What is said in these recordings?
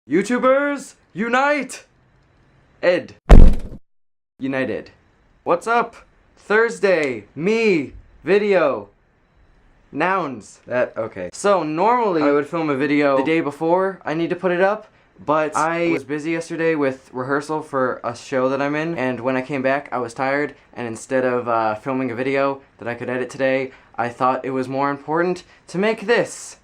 YouTubers, unite! United. What's up? Thursday, me, video, nouns. Okay. So normally I would film a video the day before I need to put it up, but I was busy yesterday with rehearsal for a show that I'm in, and when I came back I was tired, and instead of filming a video that I could edit today, I thought it was more important to make this.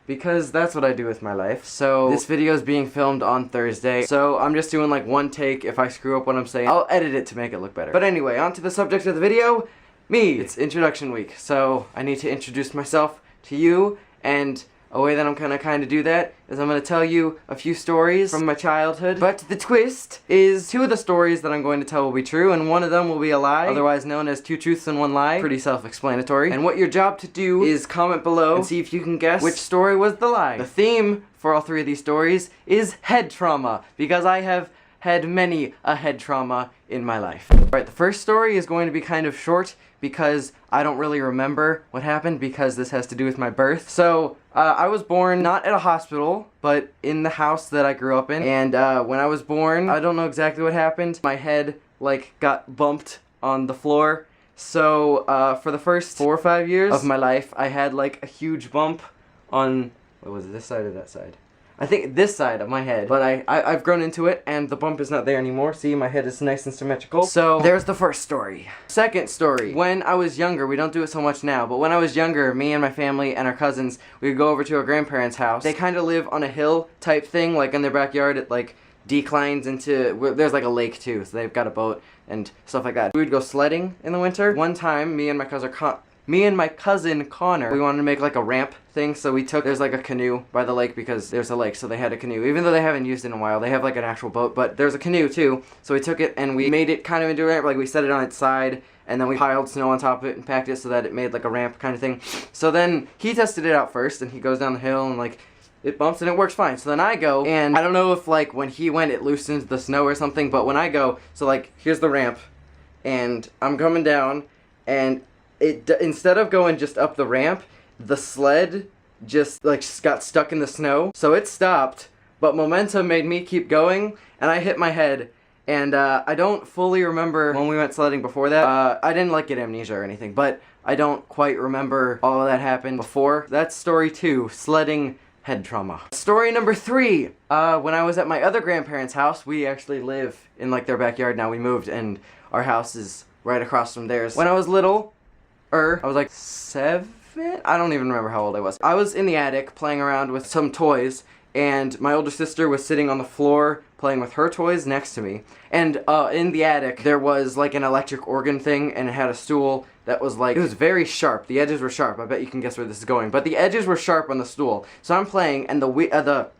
Because that's what I do with my life. So this video is being filmed on Thursday, so I'm just doing like one take. If I screw up what I'm saying, I'll edit it to make it look better. But anyway, on to the subject of the video, me. It's introduction week, so I need to introduce myself to you, and a way that I'm gonna kinda do that is I'm gonna tell you a few stories from my childhood. But the twist is 2 of the stories that I'm going to tell will be true, and 1 of them will be a lie, otherwise known as 2 truths and 1 lie. Pretty self-explanatory. And what your job to do is comment below and see if you can guess which story was the lie. The theme for all 3 of these stories is head trauma, because I have had many a head trauma in my life. Alright, the first story is going to be kind of short because I don't really remember what happened, because this has to do with my birth. So, I was born not at a hospital, but in the house that I grew up in. And when I was born, I don't know exactly what happened. My head, like, got bumped on the floor. So, for the first 4 or 5 years of my life, I had, like, a huge bump on, what was it, this side or that side? I think this side of my head, but I've grown into it, and the bump is not there anymore. See, my head is nice and symmetrical. So, there's the first story. Second story. When I was younger, we don't do it so much now, but when I was younger, me and my family and our cousins, we would go over to our grandparents' house. They kind of live on a hill type thing, like in their backyard, it like declines into, there's like a lake too, so they've got a boat and stuff like that. We would go sledding in the winter. One time, me and my cousin Connor, we wanted to make like a ramp thing, so we took, there's like a canoe by the lake because there's a lake, so they had a canoe. Even though they haven't used it in a while, they have like an actual boat, but there's a canoe too. So we took it and we made it kind of into a ramp, like we set it on its side, and then we piled snow on top of it and packed it so that it made like a ramp kind of thing. So then he tested it out first, and he goes down the hill and like, it bumps and it works fine. So then I go, and I don't know if like when he went it loosened the snow or something, but when I go, so like here's the ramp, and I'm coming down, and it, instead of going just up the ramp, the sled just like got stuck in the snow. So it stopped, but momentum made me keep going, and I hit my head. And I don't fully remember when we went sledding before that. I didn't like get amnesia or anything, but I don't quite remember all of that happened before. That's story 2, sledding head trauma. Story number 3, when I was at my other grandparents' house, we actually live in like their backyard now. We moved, and our house is right across from theirs. When I was little, I was like 7? I don't even remember how old I was. I was in the attic playing around with some toys, and my older sister was sitting on the floor playing with her toys next to me. And in the attic there was like an electric organ thing, and it had a stool that was like, it was very sharp. The edges were sharp. I bet you can guess where this is going. But the edges were sharp on the stool. So I'm playing, and the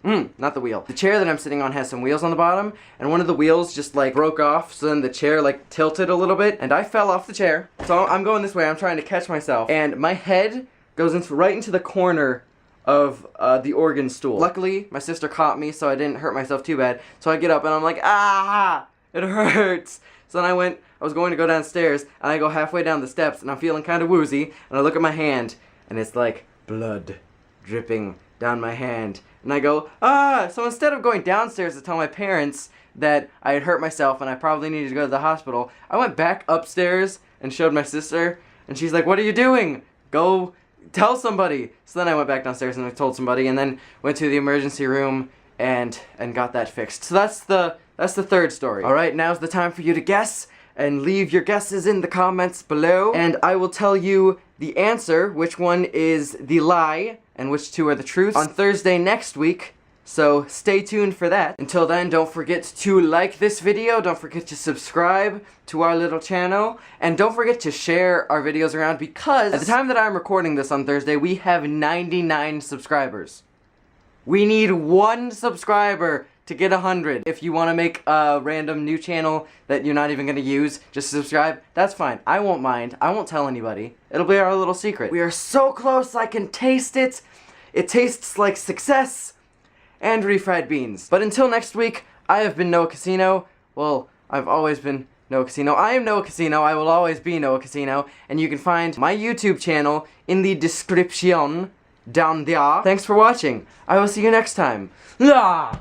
chair that I'm sitting on has some wheels on the bottom, and one of the wheels just like broke off, so then the chair like tilted a little bit, and I fell off the chair. So I'm going this way, I'm trying to catch myself, and my head goes right into the corner of the organ stool. Luckily, my sister caught me, so I didn't hurt myself too bad. So I get up and I'm like, ah, it hurts. So then I was going to go downstairs, and I go halfway down the steps, and I'm feeling kind of woozy, and I look at my hand, and it's like blood dripping down my hand. And I go, ah! So instead of going downstairs to tell my parents that I had hurt myself and I probably needed to go to the hospital, I went back upstairs and showed my sister, and she's like, what are you doing? Go tell somebody. So then I went back downstairs and I told somebody, and then went to the emergency room and got that fixed. So that's the 3rd story. Alright, now's the time for you to guess, and leave your guesses in the comments below, and I will tell you the answer, which one is the lie and which 2 are the truths, on Thursday next week. So stay tuned for that. Until then, don't forget to like this video, don't forget to subscribe to our little channel, and don't forget to share our videos around, because at the time that I'm recording this on Thursday, we have 99 subscribers. We need 1 subscriber to get 100. If you want to make a random new channel that you're not even going to use, just subscribe, that's fine. I won't mind. I won't tell anybody. It'll be our little secret. We are so close, I can taste it. It tastes like success and refried beans. But until next week, I have been Noah Casino. Well, I've always been Noah Casino. I am Noah Casino. I will always be Noah Casino. And you can find my YouTube channel in the description down there. Thanks for watching. I will see you next time. Ah!